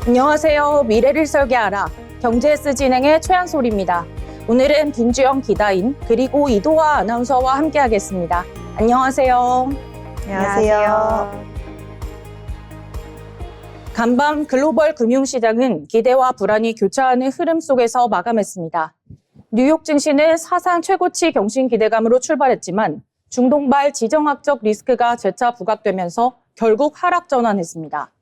안녕하세요. 미래를 설계하라. 경제S 진행의 최한솔입니다. 오늘은 김주영 기다인 그리고 이도화 아나운서와 함께하겠습니다. 안녕하세요. 안녕하세요. 간밤 글로벌 금융시장은 기대와 불안이 교차하는 흐름 속에서 마감했습니다. 뉴욕 증시는 사상 최고치 경신 기대감으로 출발했지만 중동발 지정학적 리스크가 재차 부각되면서 결국 하락 전환했습니다.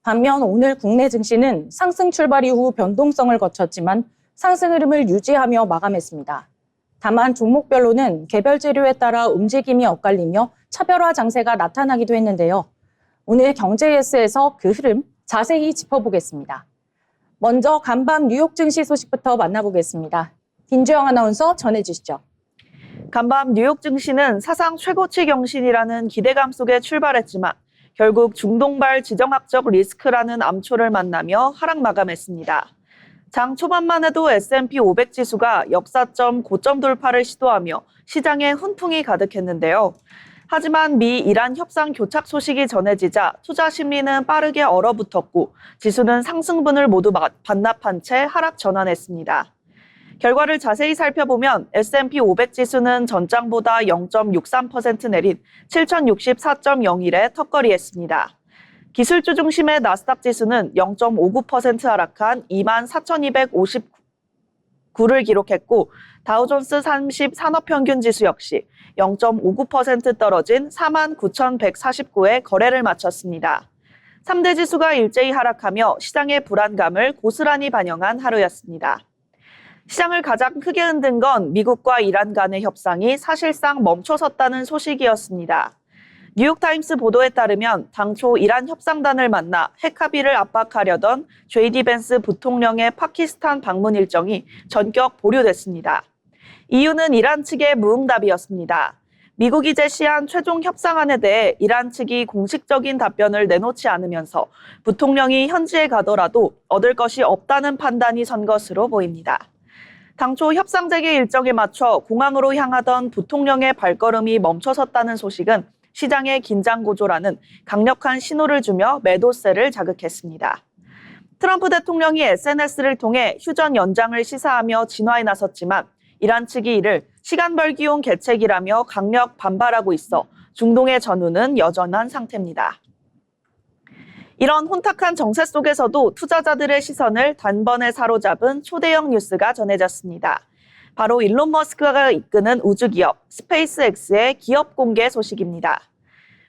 반면 오늘 국내 증시는 상승 출발 이후 변동성을 거쳤지만 상승 흐름을 유지하며 마감했습니다. 다만 종목별로는 개별 재료에 따라 움직임이 엇갈리며 차별화 장세가 나타나기도 했는데요. 오늘 경제예스에서 그 흐름 자세히 짚어보겠습니다. 먼저 간밤 뉴욕 증시 소식부터 만나보겠습니다. 김주영 아나운서 전해주시죠. 간밤 뉴욕 증시는 사상 최고치 경신이라는 기대감 속에 출발했지만 결국 중동발 지정학적 리스크라는 암초를 만나며 하락 마감했습니다. 장 초반만 해도 S&P 500 지수가 역사점 고점 돌파를 시도하며 시장에 훈풍이 가득했는데요. 하지만 미 이란 협상 교착 소식이 전해지자 투자 심리는 빠르게 얼어붙었고 지수는 상승분을 모두 반납한 채 하락 전환했습니다. 결과를 자세히 살펴보면 S&P 500 지수는 전장보다 0.63% 내린 7064.01에 턱걸이했습니다. 기술주 중심의 나스닥 지수는 0.59% 하락한 24,259를 기록했고 다우존스 30 산업평균 지수 역시 0.59% 떨어진 49,149에 거래를 마쳤습니다. 3대 지수가 일제히 하락하며 시장의 불안감을 고스란히 반영한 하루였습니다. 시장을 가장 크게 흔든 건 미국과 이란 간의 협상이 사실상 멈춰섰다는 소식이었습니다. 뉴욕타임스 보도에 따르면 당초 이란 협상단을 만나 핵 합의를 압박하려던 JD 벤스 부통령의 파키스탄 방문 일정이 전격 보류됐습니다. 이유는 이란 측의 무응답이었습니다. 미국이 제시한 최종 협상안에 대해 이란 측이 공식적인 답변을 내놓지 않으면서 부통령이 현지에 가더라도 얻을 것이 없다는 판단이 선 것으로 보입니다. 당초 협상 재개 일정에 맞춰 공항으로 향하던 부통령의 발걸음이 멈춰섰다는 소식은 시장의 긴장 고조라는 강력한 신호를 주며 매도세를 자극했습니다. 트럼프 대통령이 SNS를 통해 휴전 연장을 시사하며 진화에 나섰지만 이란 측이 이를 시간 벌기용 계책이라며 강력 반발하고 있어 중동의 전후는 여전한 상태입니다. 이런 혼탁한 정세 속에서도 투자자들의 시선을 단번에 사로잡은 초대형 뉴스가 전해졌습니다. 바로 일론 머스크가 이끄는 우주기업 스페이스X의 기업 공개 소식입니다.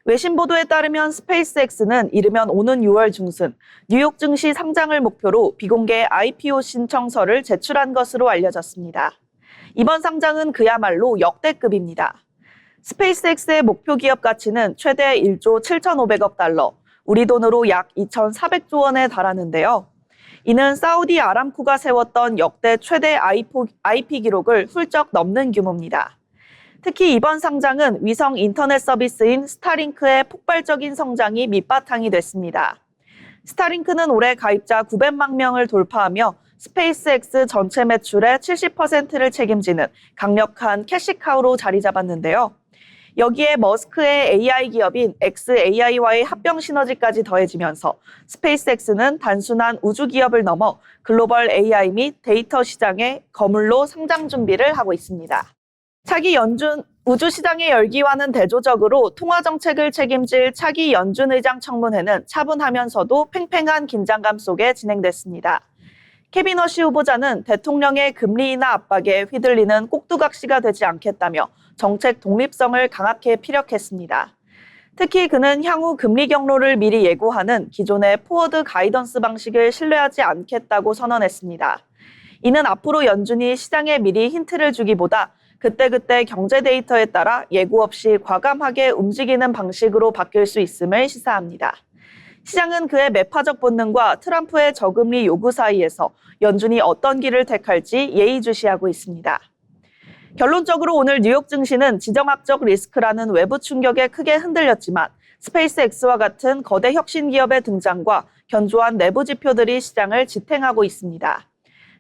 외신 보도에 따르면 스페이스X는 이르면 오는 6월 중순 뉴욕 증시 상장을 목표로 비공개 IPO 신청서를 제출한 것으로 알려졌습니다. 이번 상장은 그야말로 역대급입니다. 스페이스X의 목표 기업 가치는 최대 1조 7,500억 달러, 우리 돈으로 약 2,400조 원에 달하는데요. 이는 사우디 아람코가 세웠던 역대 최대 IP 기록을 훌쩍 넘는 규모입니다. 특히 이번 상장은 위성 인터넷 서비스인 스타링크의 폭발적인 성장이 밑바탕이 됐습니다. 스타링크는 올해 가입자 900만 명을 돌파하며 스페이스X 전체 매출의 70%를 책임지는 강력한 캐시카우로 자리 잡았는데요. 여기에 머스크의 AI 기업인 xAI와의 합병 시너지까지 더해지면서 스페이스X는 단순한 우주 기업을 넘어 글로벌 AI 및 데이터 시장의 거물로 성장 준비를 하고 있습니다. 차기 우주 시장의 열기와는 대조적으로 통화 정책을 책임질 차기 연준 의장 청문회는 차분하면서도 팽팽한 긴장감 속에 진행됐습니다. 케빈 허시 후보자는 대통령의 금리 인하 압박에 휘둘리는 꼭두각시가 되지 않겠다며 정책 독립성을 강하게 피력했습니다. 특히 그는 향후 금리 경로를 미리 예고하는 기존의 포워드 가이던스 방식을 신뢰하지 않겠다고 선언했습니다. 이는 앞으로 연준이 시장에 미리 힌트를 주기보다 그때그때 경제 데이터에 따라 예고 없이 과감하게 움직이는 방식으로 바뀔 수 있음을 시사합니다. 시장은 그의 매파적 본능과 트럼프의 저금리 요구 사이에서 연준이 어떤 길을 택할지 예의주시하고 있습니다. 결론적으로 오늘 뉴욕 증시는 지정학적 리스크라는 외부 충격에 크게 흔들렸지만 스페이스X와 같은 거대 혁신 기업의 등장과 견조한 내부 지표들이 시장을 지탱하고 있습니다.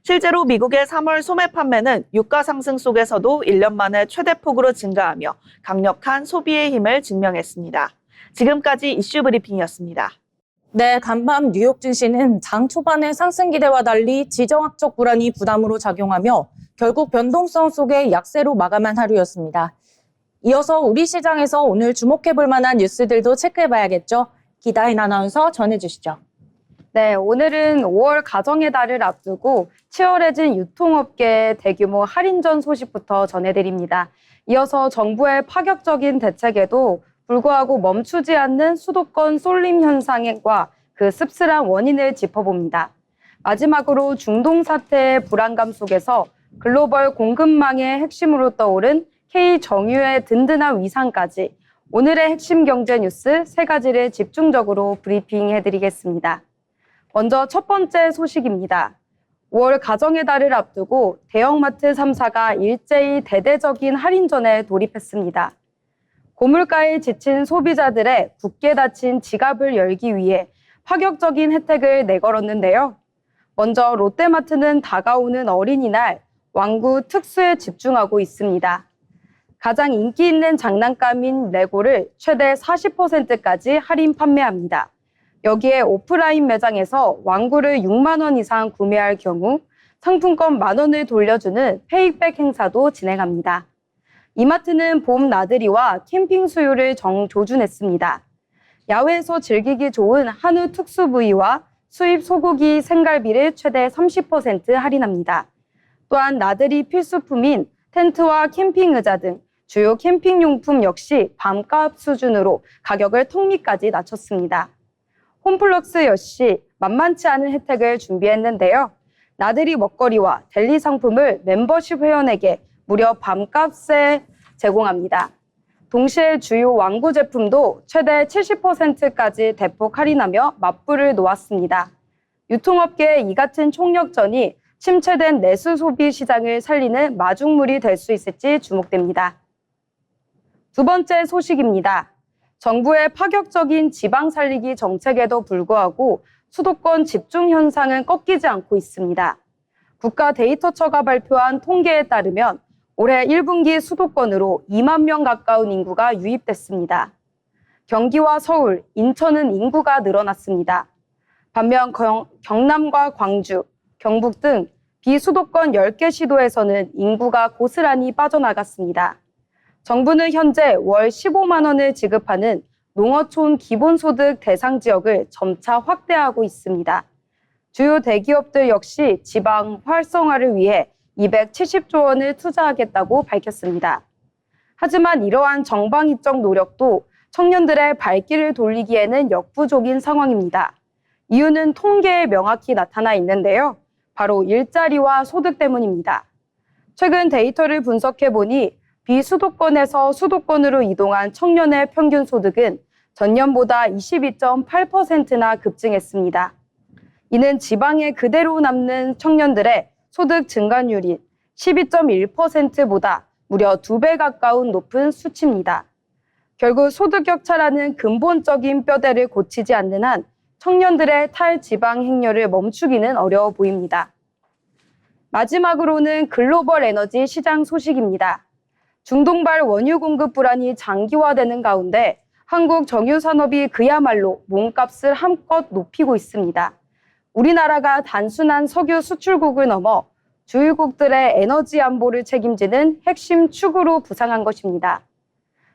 실제로 미국의 3월 소매 판매는 유가 상승 속에서도 1년 만에 최대폭으로 증가하며 강력한 소비의 힘을 증명했습니다. 지금까지 이슈 브리핑이었습니다. 네, 간밤 뉴욕 증시는 장 초반의 상승 기대와 달리 지정학적 불안이 부담으로 작용하며 결국 변동성 속의 약세로 마감한 하루였습니다. 이어서 우리 시장에서 오늘 주목해볼 만한 뉴스들도 체크해봐야겠죠. 기다인 아나운서 전해주시죠. 네, 오늘은 5월 가정의 달을 앞두고 치열해진 유통업계의 대규모 할인전 소식부터 전해드립니다. 이어서 정부의 파격적인 대책에도 불구하고 멈추지 않는 수도권 쏠림 현상과 그 씁쓸한 원인을 짚어봅니다. 마지막으로 중동 사태의 불안감 속에서 글로벌 공급망의 핵심으로 떠오른 K정유의 든든한 위상까지 오늘의 핵심 경제 뉴스 3가지를 집중적으로 브리핑해드리겠습니다. 먼저 첫 번째 소식입니다. 5월 가정의 달을 앞두고 대형마트 3사가 일제히 대대적인 할인전에 돌입했습니다. 고물가에 지친 소비자들의 굳게 닫힌 지갑을 열기 위해 파격적인 혜택을 내걸었는데요. 먼저 롯데마트는 다가오는 어린이날 왕구 특수에 집중하고 있습니다. 가장 인기 있는 장난감인 레고를 최대 40%까지 할인 판매합니다. 여기에 오프라인 매장에서 왕구를 6만 원 이상 구매할 경우 상품권 10,000원을 돌려주는 페이백 행사도 진행합니다. 이마트는 봄 나들이와 캠핑 수요를 정조준했습니다. 야외에서 즐기기 좋은 한우 특수 부위와 수입 소고기 생갈비를 최대 30% 할인합니다. 또한 나들이 필수품인 텐트와 캠핑 의자 등 주요 캠핑용품 역시 밤값 수준으로 가격을 턱밑까지 낮췄습니다. 홈플러스 역시 만만치 않은 혜택을 준비했는데요. 나들이 먹거리와 델리 상품을 멤버십 회원에게 무려 밤값에 제공합니다. 동시에 주요 왕구 제품도 최대 70%까지 대폭 할인하며 맞불을 놓았습니다. 유통업계의 이 같은 총력전이 침체된 내수 소비 시장을 살리는 마중물이 될 수 있을지 주목됩니다. 두 번째 소식입니다. 정부의 파격적인 지방 살리기 정책에도 불구하고 수도권 집중 현상은 꺾이지 않고 있습니다. 국가데이터처가 발표한 통계에 따르면 올해 1분기 수도권으로 2만 명 가까운 인구가 유입됐습니다. 경기와 서울, 인천은 인구가 늘어났습니다. 반면 경남과 광주, 경북 등 비수도권 10개 시도에서는 인구가 고스란히 빠져나갔습니다. 정부는 현재 월 15만 원을 지급하는 농어촌 기본소득 대상 지역을 점차 확대하고 있습니다. 주요 대기업들 역시 지방 활성화를 위해 270조 원을 투자하겠다고 밝혔습니다. 하지만 이러한 정방위적 노력도 청년들의 발길을 돌리기에는 역부족인 상황입니다. 이유는 통계에 명확히 나타나 있는데요. 바로 일자리와 소득 때문입니다. 최근 데이터를 분석해보니 비수도권에서 수도권으로 이동한 청년의 평균 소득은 전년보다 22.8%나 급증했습니다. 이는 지방에 그대로 남는 청년들의 소득 증가율이 12.1%보다 무려 2배 가까운 높은 수치입니다. 결국 소득 격차라는 근본적인 뼈대를 고치지 않는 한 청년들의 탈지방 행렬을 멈추기는 어려워 보입니다. 마지막으로는 글로벌 에너지 시장 소식입니다. 중동발 원유 공급 불안이 장기화되는 가운데 한국 정유산업이 그야말로 몸값을 한껏 높이고 있습니다. 우리나라가 단순한 석유 수출국을 넘어 주유국들의 에너지 안보를 책임지는 핵심 축으로 부상한 것입니다.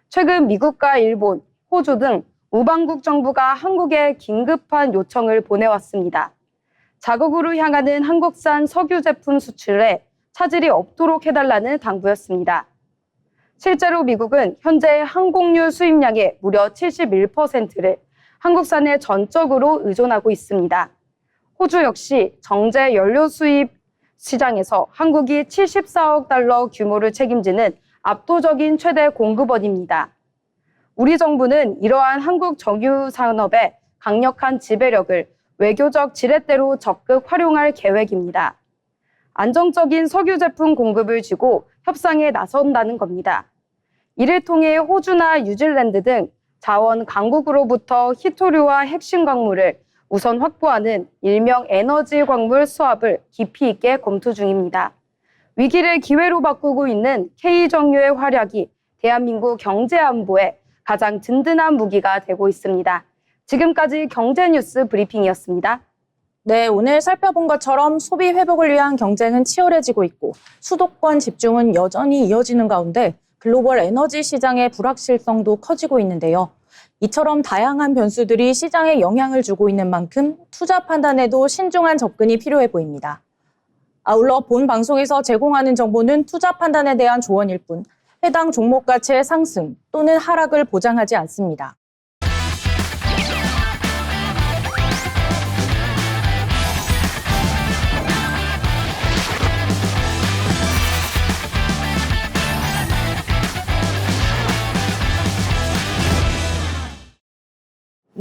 최근 미국과 일본, 호주 등 우방국 정부가 한국에 긴급한 요청을 보내왔습니다. 자국으로 향하는 한국산 석유 제품 수출에 차질이 없도록 해달라는 당부였습니다. 실제로 미국은 현재 항공유 수입량의 무려 71%를 한국산에 전적으로 의존하고 있습니다. 호주 역시 정제 연료 수입 시장에서 한국이 74억 달러 규모를 책임지는 압도적인 최대 공급원입니다. 우리 정부는 이러한 한국 정유 산업의 강력한 지배력을 외교적 지렛대로 적극 활용할 계획입니다. 안정적인 석유 제품 공급을 쥐고 협상에 나선다는 겁니다. 이를 통해 호주나 뉴질랜드 등 자원 강국으로부터 희토류와 핵심 광물을 우선 확보하는 일명 에너지 광물 수합을 깊이 있게 검토 중입니다. 위기를 기회로 바꾸고 있는 K정유의 활약이 대한민국 경제 안보에 가장 든든한 무기가 되고 있습니다. 지금까지 경제뉴스 브리핑이었습니다. 네, 오늘 살펴본 것처럼 소비 회복을 위한 경쟁은 치열해지고 있고 수도권 집중은 여전히 이어지는 가운데 글로벌 에너지 시장의 불확실성도 커지고 있는데요. 이처럼 다양한 변수들이 시장에 영향을 주고 있는 만큼 투자 판단에도 신중한 접근이 필요해 보입니다. 아울러 본 방송에서 제공하는 정보는 투자 판단에 대한 조언일 뿐 해당 종목 가치의 상승 또는 하락을 보장하지 않습니다.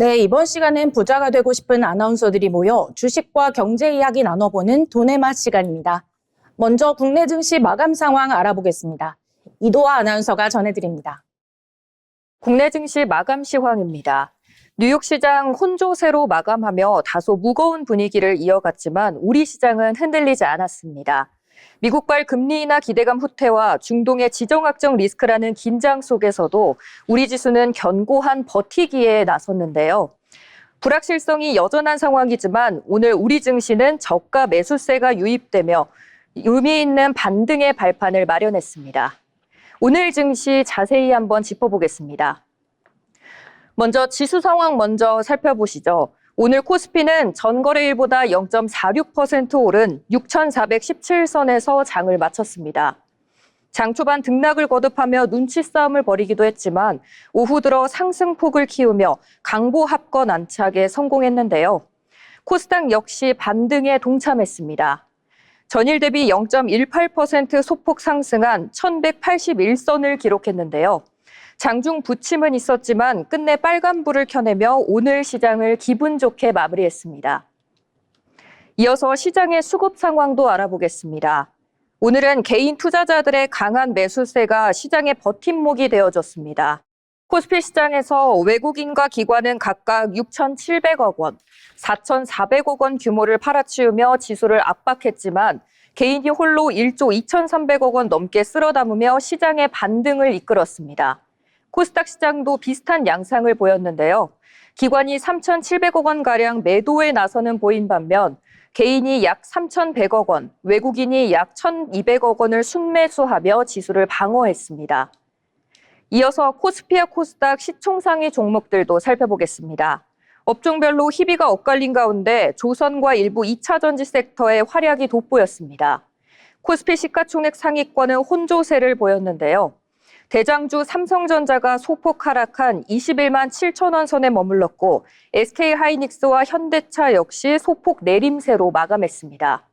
네, 이번 시간은 부자가 되고 싶은 아나운서들이 모여 주식과 경제 이야기 나눠보는 돈의 맛 시간입니다. 먼저 국내 증시 마감 상황 알아보겠습니다. 이도아 아나운서가 전해드립니다. 국내 증시 마감 시황입니다. 뉴욕 시장 혼조세로 마감하며 다소 무거운 분위기를 이어갔지만 우리 시장은 흔들리지 않았습니다. 미국발 금리 인하 기대감 후퇴와 중동의 지정학적 리스크라는 긴장 속에서도 우리 지수는 견고한 버티기에 나섰는데요. 불확실성이 여전한 상황이지만 오늘 우리 증시는 저가 매수세가 유입되며 의미 있는 반등의 발판을 마련했습니다. 오늘 증시 자세히 한번 짚어보겠습니다. 먼저 지수 상황 먼저 살펴보시죠. 오늘 코스피는 전거래일보다 0.46% 오른 6,417선에서 장을 마쳤습니다. 장 초반 등락을 거듭하며 눈치 싸움을 벌이기도 했지만 오후 들어 상승폭을 키우며 강보 합권 안착에 성공했는데요. 코스닥 역시 반등에 동참했습니다. 전일 대비 0.18% 소폭 상승한 1,181선을 기록했는데요. 장중 부침은 있었지만 끝내 빨간불을 켜내며 오늘 시장을 기분 좋게 마무리했습니다. 이어서 시장의 수급 상황도 알아보겠습니다. 오늘은 개인 투자자들의 강한 매수세가 시장의 버팀목이 되어줬습니다. 코스피 시장에서 외국인과 기관은 각각 6,700억 원, 4,400억 원 규모를 팔아치우며 지수를 압박했지만 개인이 홀로 1조 2,300억 원 넘게 쓸어담으며 시장의 반등을 이끌었습니다. 코스닥 시장도 비슷한 양상을 보였는데요. 기관이 3,700억 원가량 매도에 나서는 보인 반면 개인이 약 3,100억 원, 외국인이 약 1,200억 원을 순매수하며 지수를 방어했습니다. 이어서 코스피와 코스닥 시총상위 종목들도 살펴보겠습니다. 업종별로 희비가 엇갈린 가운데 조선과 일부 2차전지 섹터의 활약이 돋보였습니다. 코스피 시가총액 상위권은 혼조세를 보였는데요. 대장주 삼성전자가 소폭 하락한 21만 7천 원 선에 머물렀고 SK하이닉스와 현대차 역시 소폭 내림세로 마감했습니다.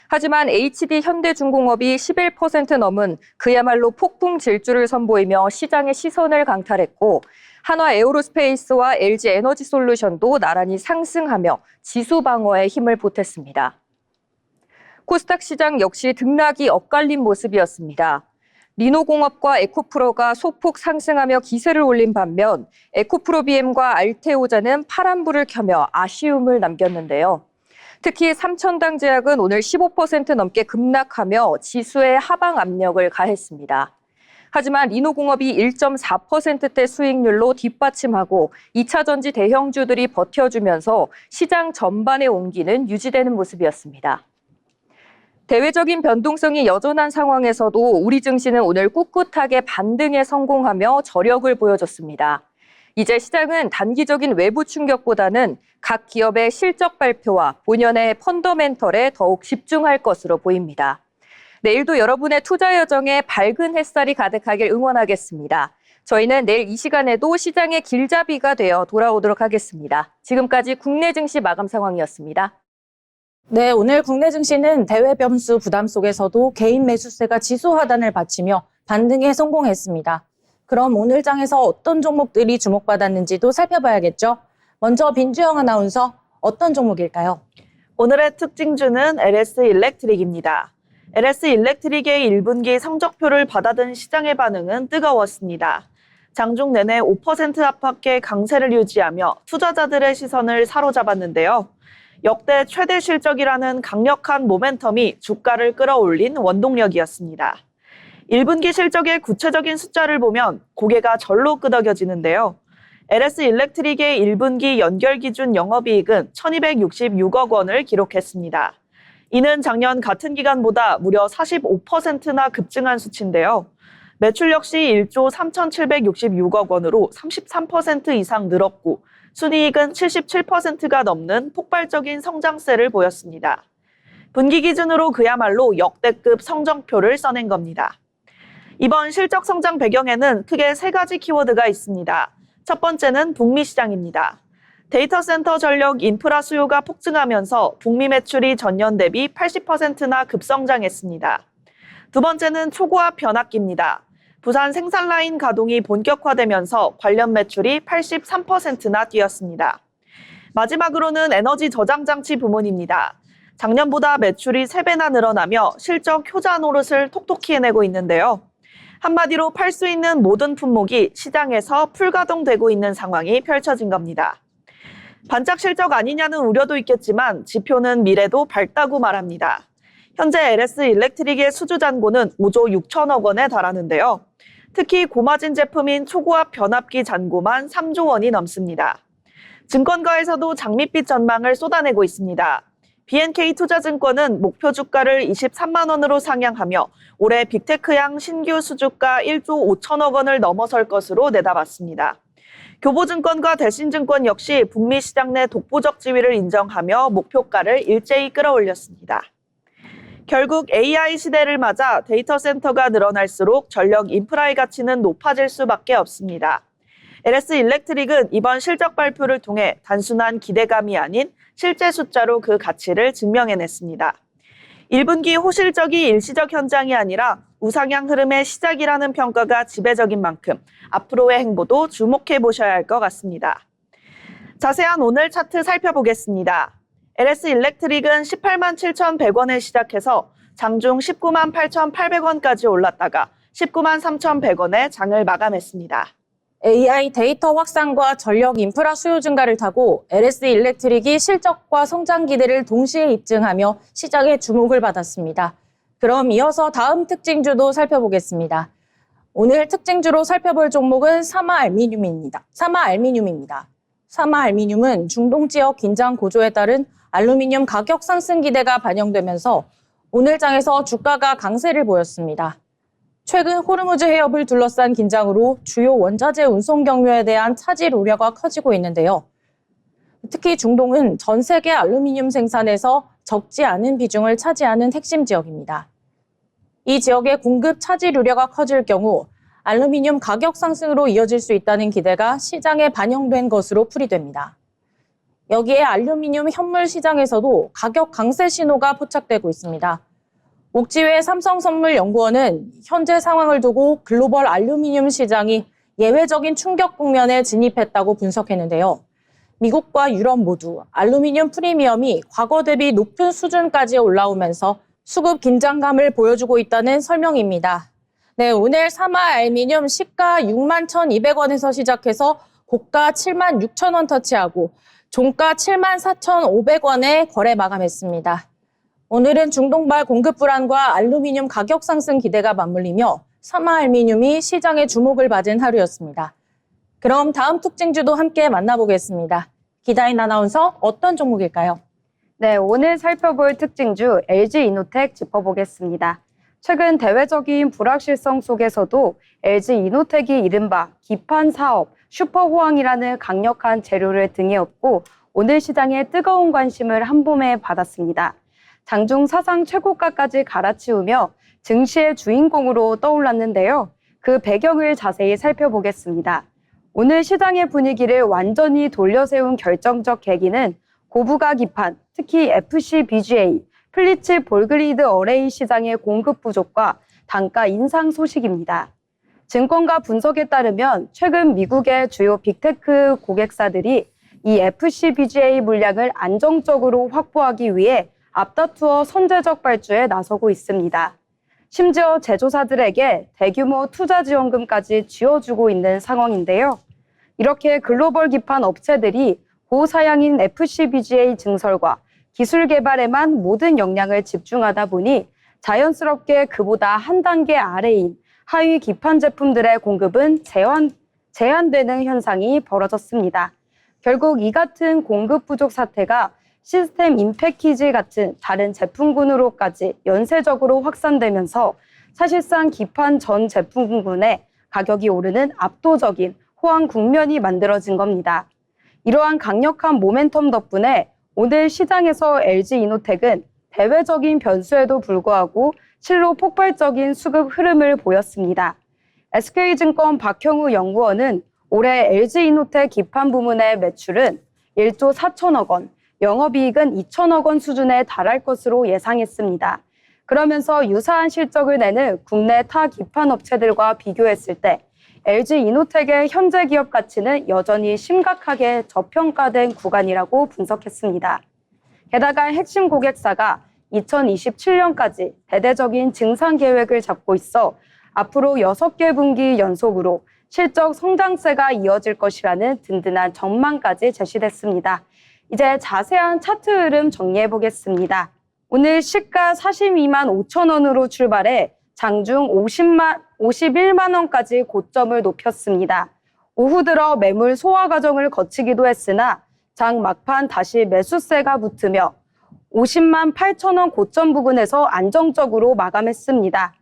하지만 HD 현대중공업이 11% 넘은 그야말로 폭풍 질주를 선보이며 시장의 시선을 강탈했고 한화 에어로스페이스와 LG 에너지솔루션도 나란히 상승하며 지수 방어에 힘을 보탰습니다. 코스닥 시장 역시 등락이 엇갈린 모습이었습니다. 리노공업과 에코프로가 소폭 상승하며 기세를 올린 반면 에코프로비엠과 알테오자는 파란불을 켜며 아쉬움을 남겼는데요. 특히 삼천당제약은 오늘 15% 넘게 급락하며 지수에 하방 압력을 가했습니다. 하지만 리노공업이 1.4%대 수익률로 뒷받침하고 2차전지 대형주들이 버텨주면서 시장 전반의 온기는 유지되는 모습이었습니다. 대외적인 변동성이 여전한 상황에서도 우리 증시는 오늘 꿋꿋하게 반등에 성공하며 저력을 보여줬습니다. 이제 시장은 단기적인 외부 충격보다는 각 기업의 실적 발표와 본연의 펀더멘털에 더욱 집중할 것으로 보입니다. 내일도 여러분의 투자 여정에 밝은 햇살이 가득하길 응원하겠습니다. 저희는 내일 이 시간에도 시장의 길잡이가 되어 돌아오도록 하겠습니다. 지금까지 국내 증시 마감 상황이었습니다. 네, 오늘 국내 증시는 대외 변수 부담 속에서도 개인 매수세가 지수 하단을 받치며 반등에 성공했습니다. 그럼 오늘 장에서 어떤 종목들이 주목받았는지도 살펴봐야겠죠? 먼저 빈주영 아나운서, 어떤 종목일까요? 오늘의 특징주는 LS 일렉트릭입니다. LS 일렉트릭의 1분기 성적표를 받아든 시장의 반응은 뜨거웠습니다. 장중 내내 5% 안팎의 강세를 유지하며 투자자들의 시선을 사로잡았는데요. 역대 최대 실적이라는 강력한 모멘텀이 주가를 끌어올린 원동력이었습니다. 1분기 실적의 구체적인 숫자를 보면 고개가 절로 끄덕여지는데요. LS 일렉트릭의 1분기 연결 기준 영업이익은 1,266억 원을 기록했습니다. 이는 작년 같은 기간보다 무려 45%나 급증한 수치인데요. 매출 역시 1조 3,766억 원으로 33% 이상 늘었고 순이익은 77%가 넘는 폭발적인 성장세를 보였습니다. 분기 기준으로 그야말로 역대급 성적표를 써낸 겁니다. 이번 실적 성장 배경에는 크게 세 가지 키워드가 있습니다. 첫 번째는 북미 시장입니다. 데이터 센터 전력 인프라 수요가 폭증하면서 북미 매출이 전년 대비 80%나 급성장했습니다. 두 번째는 초고압 변압기입니다. 부산 생산 라인 가동이 본격화되면서 관련 매출이 83%나 뛰었습니다. 마지막으로는 에너지 저장 장치 부문입니다. 작년보다 매출이 3배나 늘어나며 실적 효자 노릇을 톡톡히 해내고 있는데요. 한마디로 팔 수 있는 모든 품목이 시장에서 풀가동되고 있는 상황이 펼쳐진 겁니다. 반짝 실적 아니냐는 우려도 있겠지만 지표는 미래도 밝다고 말합니다. 현재 LS 일렉트릭의 수주 잔고는 5조 6천억 원에 달하는데요. 특히 고마진 제품인 초고압 변압기 잔고만 3조 원이 넘습니다. 증권가에서도 장밋빛 전망을 쏟아내고 있습니다. BNK 투자증권은 목표 주가를 23만 원으로 상향하며 올해 빅테크향 신규 수주가 1조 5천억 원을 넘어설 것으로 내다봤습니다. 교보증권과 대신증권 역시 북미 시장 내 독보적 지위를 인정하며 목표가를 일제히 끌어올렸습니다. 결국 AI 시대를 맞아 데이터 센터가 늘어날수록 전력 인프라의 가치는 높아질 수밖에 없습니다. LS 일렉트릭은 이번 실적 발표를 통해 단순한 기대감이 아닌 실제 숫자로 그 가치를 증명해냈습니다. 1분기 호실적이 일시적 현장이 아니라 우상향 흐름의 시작이라는 평가가 지배적인 만큼 앞으로의 행보도 주목해 보셔야 할 것 같습니다. 자세한 오늘 차트 살펴보겠습니다. LS 일렉트릭은 18만 7,100원에 시작해서 장중 19만 8,800원까지 올랐다가 19만 3,100원에 장을 마감했습니다. AI 데이터 확산과 전력 인프라 수요 증가를 타고 LS 일렉트릭이 실적과 성장 기대를 동시에 입증하며 시장의 주목을 받았습니다. 그럼 이어서 다음 특징주도 살펴보겠습니다. 오늘 특징주로 살펴볼 종목은 사마알미늄입니다. 사마알미늄은 중동 지역 긴장 고조에 따른 알루미늄 가격 상승 기대가 반영되면서 오늘 장에서 주가가 강세를 보였습니다. 최근 호르무즈 해협을 둘러싼 긴장으로 주요 원자재 운송 경로에 대한 차질 우려가 커지고 있는데요. 특히 중동은 전 세계 알루미늄 생산에서 적지 않은 비중을 차지하는 핵심 지역입니다. 이 지역의 공급 차질 우려가 커질 경우 알루미늄 가격 상승으로 이어질 수 있다는 기대가 시장에 반영된 것으로 풀이됩니다. 여기에 알루미늄 현물 시장에서도 가격 강세 신호가 포착되고 있습니다. 옥지회 삼성선물연구원은 현재 상황을 두고 글로벌 알루미늄 시장이 예외적인 충격 국면에 진입했다고 분석했는데요. 미국과 유럽 모두 알루미늄 프리미엄이 과거 대비 높은 수준까지 올라오면서 수급 긴장감을 보여주고 있다는 설명입니다. 네, 오늘 사마알미늄 시가 6만 1,200원에서 시작해서 고가 7만 6천 원 터치하고 종가 7만 4,500원에 거래 마감했습니다. 오늘은 중동발 공급 불안과 알루미늄 가격 상승 기대가 맞물리며 사마알미늄이 시장의 주목을 받은 하루였습니다. 그럼 다음 특징주도 함께 만나보겠습니다. 기다인 아나운서 어떤 종목일까요? 네, 오늘 살펴볼 특징주 LG이노텍 짚어보겠습니다. 최근 대외적인 불확실성 속에서도 LG이노텍이 이른바 기판 사업 슈퍼호황이라는 강력한 재료를 등에 업고 오늘 시장에 뜨거운 관심을 한몸에 받았습니다. 장중 사상 최고가까지 갈아치우며 증시의 주인공으로 떠올랐는데요. 그 배경을 자세히 살펴보겠습니다. 오늘 시장의 분위기를 완전히 돌려세운 결정적 계기는 고부가 기판, 특히 FCBGA, 플리츠 볼그리드 어레이 시장의 공급 부족과 단가 인상 소식입니다. 증권가 분석에 따르면 최근 미국의 주요 빅테크 고객사들이 이 FCBGA 물량을 안정적으로 확보하기 위해 앞다투어 선제적 발주에 나서고 있습니다. 심지어 제조사들에게 대규모 투자 지원금까지 쥐어주고 있는 상황인데요. 이렇게 글로벌 기판 업체들이 고사양인 FCBGA 증설과 기술 개발에만 모든 역량을 집중하다 보니 자연스럽게 그보다 한 단계 아래인 하위 기판 제품들의 공급은 제한되는 현상이 벌어졌습니다. 결국 이 같은 공급 부족 사태가 시스템 인패키지 같은 다른 제품군으로까지 연쇄적으로 확산되면서 사실상 기판 전 제품군의 가격이 오르는 압도적인 호황 국면이 만들어진 겁니다. 이러한 강력한 모멘텀 덕분에 오늘 시장에서 LG이노텍은 대외적인 변수에도 불구하고 실로 폭발적인 수급 흐름을 보였습니다. SK증권 박형우 연구원은 올해 LG이노텍 기판 부문의 매출은 1조 4천억 원, 영업이익은 2천억 원 수준에 달할 것으로 예상했습니다. 그러면서 유사한 실적을 내는 국내 타 기판 업체들과 비교했을 때 LG이노텍의 현재 기업 가치는 여전히 심각하게 저평가된 구간이라고 분석했습니다. 게다가 핵심 고객사가 2027년까지 대대적인 증산 계획을 잡고 있어 앞으로 6개 분기 연속으로 실적 성장세가 이어질 것이라는 든든한 전망까지 제시됐습니다. 이제 자세한 차트 흐름 정리해 보겠습니다. 오늘 시가 42만 5천 원으로 출발해 장중 51만 원까지 고점을 높였습니다. 오후 들어 매물 소화 과정을 거치기도 했으나 장 막판 다시 매수세가 붙으며 50만 8천 원 고점 부근에서 안정적으로 마감했습니다.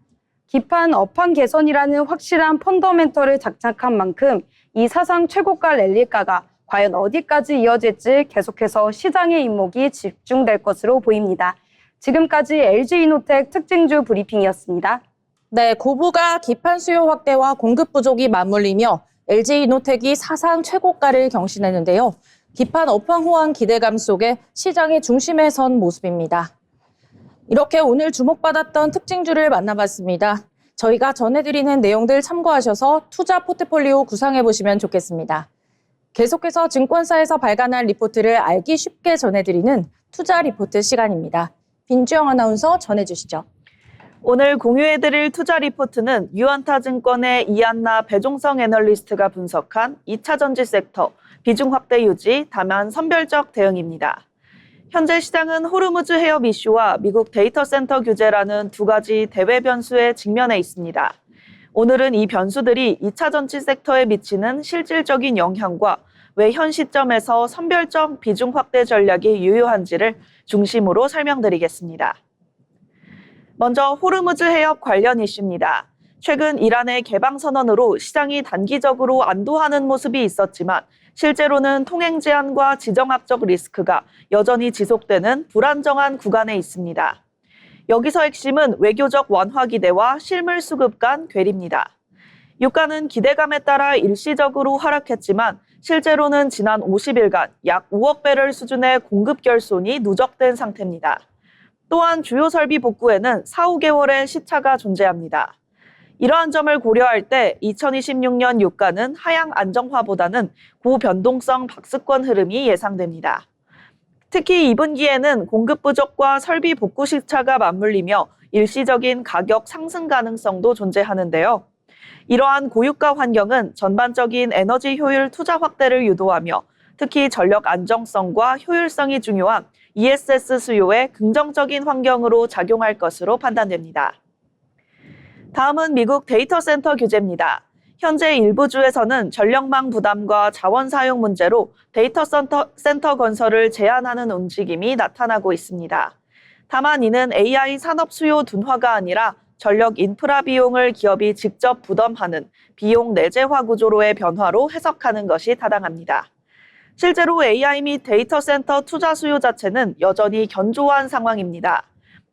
기판 업황 개선이라는 확실한 펀더멘털을 장착한 만큼 이 사상 최고가 랠리가가 과연 어디까지 이어질지 계속해서 시장의 이목이 집중될 것으로 보입니다. 지금까지 LG이노텍 특징주 브리핑이었습니다. 네, 고부가 기판 수요 확대와 공급 부족이 맞물리며 LG이노텍이 사상 최고가를 경신했는데요. 기판 업황 호황 기대감 속에 시장의 중심에 선 모습입니다. 이렇게 오늘 주목받았던 특징주를 만나봤습니다. 저희가 전해드리는 내용들 참고하셔서 투자 포트폴리오 구상해보시면 좋겠습니다. 계속해서 증권사에서 발간한 리포트를 알기 쉽게 전해드리는 투자 리포트 시간입니다. 빈주영 아나운서 전해주시죠. 오늘 공유해드릴 투자 리포트는 유한타증권의 이한나 배종성 애널리스트가 분석한 2차 전지 섹터 비중 확대 유지 다만 선별적 대응입니다. 현재 시장은 호르무즈 해협 이슈와 미국 데이터 센터 규제라는 두 가지 대외 변수에 직면해 있습니다. 오늘은 이 변수들이 2차 전지 섹터에 미치는 실질적인 영향과 왜 현 시점에서 선별적 비중 확대 전략이 유효한지를 중심으로 설명드리겠습니다. 먼저 호르무즈 해협 관련 이슈입니다. 최근 이란의 개방 선언으로 시장이 단기적으로 안도하는 모습이 있었지만 실제로는 통행 제한과 지정학적 리스크가 여전히 지속되는 불안정한 구간에 있습니다. 여기서 핵심은 외교적 완화 기대와 실물 수급 간 괴리입니다. 유가는 기대감에 따라 일시적으로 하락했지만 실제로는 지난 50일간 약 5억 배럴 수준의 공급 결손이 누적된 상태입니다. 또한 주요 설비 복구에는 4~5개월의 시차가 존재합니다. 이러한 점을 고려할 때 2026년 유가는 하향 안정화보다는 고변동성 박스권 흐름이 예상됩니다. 특히 2분기에는 공급 부족과 설비 복구 시차가 맞물리며 일시적인 가격 상승 가능성도 존재하는데요. 이러한 고유가 환경은 전반적인 에너지 효율 투자 확대를 유도하며 특히 전력 안정성과 효율성이 중요한 ESS 수요에 긍정적인 환경으로 작용할 것으로 판단됩니다. 다음은 미국 데이터 센터 규제입니다. 현재 일부 주에서는 전력망 부담과 자원 사용 문제로 데이터 센터 건설을 제한하는 움직임이 나타나고 있습니다. 다만 이는 AI 산업 수요 둔화가 아니라 전력 인프라 비용을 기업이 직접 부담하는 비용 내재화 구조로의 변화로 해석하는 것이 타당합니다. 실제로 AI 및 데이터 센터 투자 수요 자체는 여전히 견조한 상황입니다.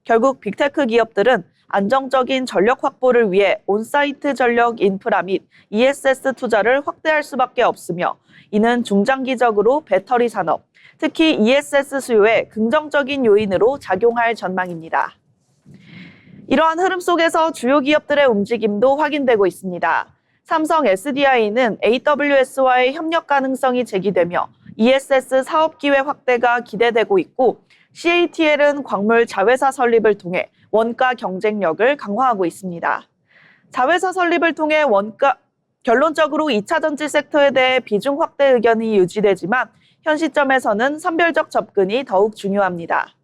결국 빅테크 기업들은 안정적인 전력 확보를 위해 온사이트 전력 인프라 및 ESS 투자를 확대할 수밖에 없으며 이는 중장기적으로 배터리 산업, 특히 ESS 수요에 긍정적인 요인으로 작용할 전망입니다. 이러한 흐름 속에서 주요 기업들의 움직임도 확인되고 있습니다. 삼성 SDI는 AWS와의 협력 가능성이 제기되며 ESS 사업 기회 확대가 기대되고 있고 CATL은 광물 자회사 설립을 통해 원가 경쟁력을 강화하고 있습니다. 자회사 설립을 통해 결론적으로 2차 전지 섹터에 대해 비중 확대 의견이 유지되지만 현 시점에서는 선별적 접근이 더욱 중요합니다.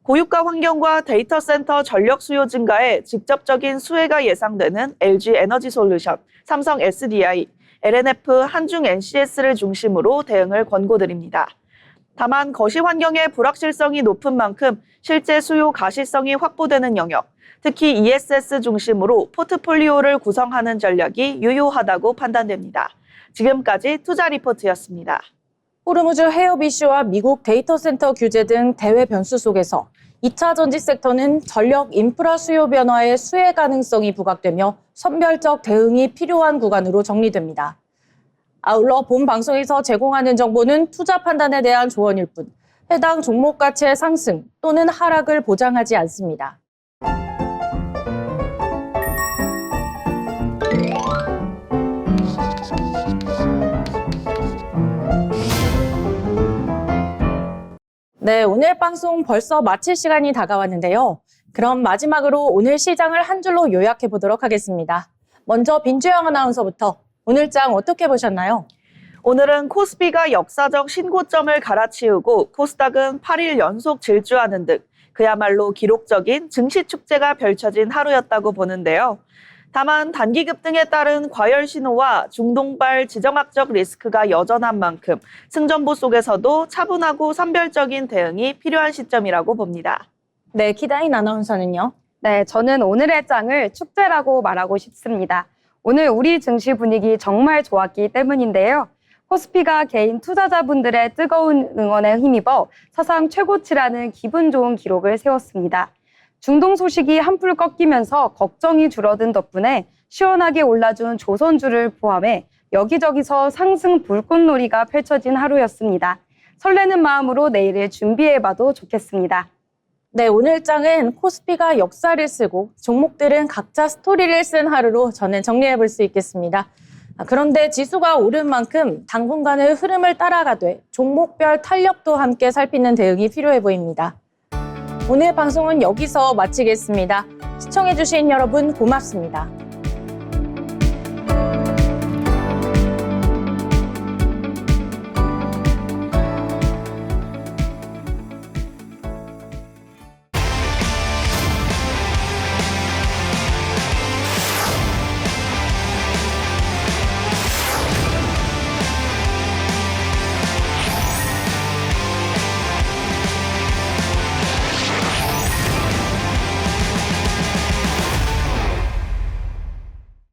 고유가 환경과 데이터 센터 전력 수요 증가에 직접적인 수혜가 예상되는 LG 에너지 솔루션, 삼성 SDI, LNF, 한중 NCS를 중심으로 대응을 권고드립니다. 다만 거시 환경의 불확실성이 높은 만큼 실제 수요 가시성이 확보되는 영역, 특히 ESS 중심으로 포트폴리오를 구성하는 전략이 유효하다고 판단됩니다. 지금까지 투자 리포트였습니다. 호르무즈 해협 이슈와 미국 데이터 센터 규제 등 대외 변수 속에서 2차 전지 섹터는 전력 인프라 수요 변화의 수혜 가능성이 부각되며 선별적 대응이 필요한 구간으로 정리됩니다. 아울러 본 방송에서 제공하는 정보는 투자 판단에 대한 조언일 뿐 해당 종목 가치의 상승 또는 하락을 보장하지 않습니다. 네, 오늘 방송 벌써 마칠 시간이 다가왔는데요. 그럼 마지막으로 오늘 시장을 한 줄로 요약해 보도록 하겠습니다. 먼저 빈주영 아나운서부터 오늘 장 어떻게 보셨나요? 오늘은 코스피가 역사적 신고점을 갈아치우고 코스닥은 8일 연속 질주하는 등 그야말로 기록적인 증시 축제가 펼쳐진 하루였다고 보는데요. 다만 단기 급등에 따른 과열 신호와 중동발 지정학적 리스크가 여전한 만큼 승전보 속에서도 차분하고 선별적인 대응이 필요한 시점이라고 봅니다. 네, 기다인 아나운서는요? 네, 저는 오늘의 장을 축제라고 말하고 싶습니다. 오늘 우리 증시 분위기 정말 좋았기 때문인데요. 코스피가 개인 투자자분들의 뜨거운 응원에 힘입어 사상 최고치라는 기분 좋은 기록을 세웠습니다. 중동 소식이 한풀 꺾이면서 걱정이 줄어든 덕분에 시원하게 올라준 조선주를 포함해 여기저기서 상승 불꽃놀이가 펼쳐진 하루였습니다. 설레는 마음으로 내일을 준비해봐도 좋겠습니다. 네, 오늘 장은 코스피가 역사를 쓰고 종목들은 각자 스토리를 쓴 하루로 저는 정리해 볼 수 있겠습니다. 그런데 지수가 오른 만큼 당분간의 흐름을 따라가되 종목별 탄력도 함께 살피는 대응이 필요해 보입니다. 오늘 방송은 여기서 마치겠습니다. 시청해주신 여러분 고맙습니다.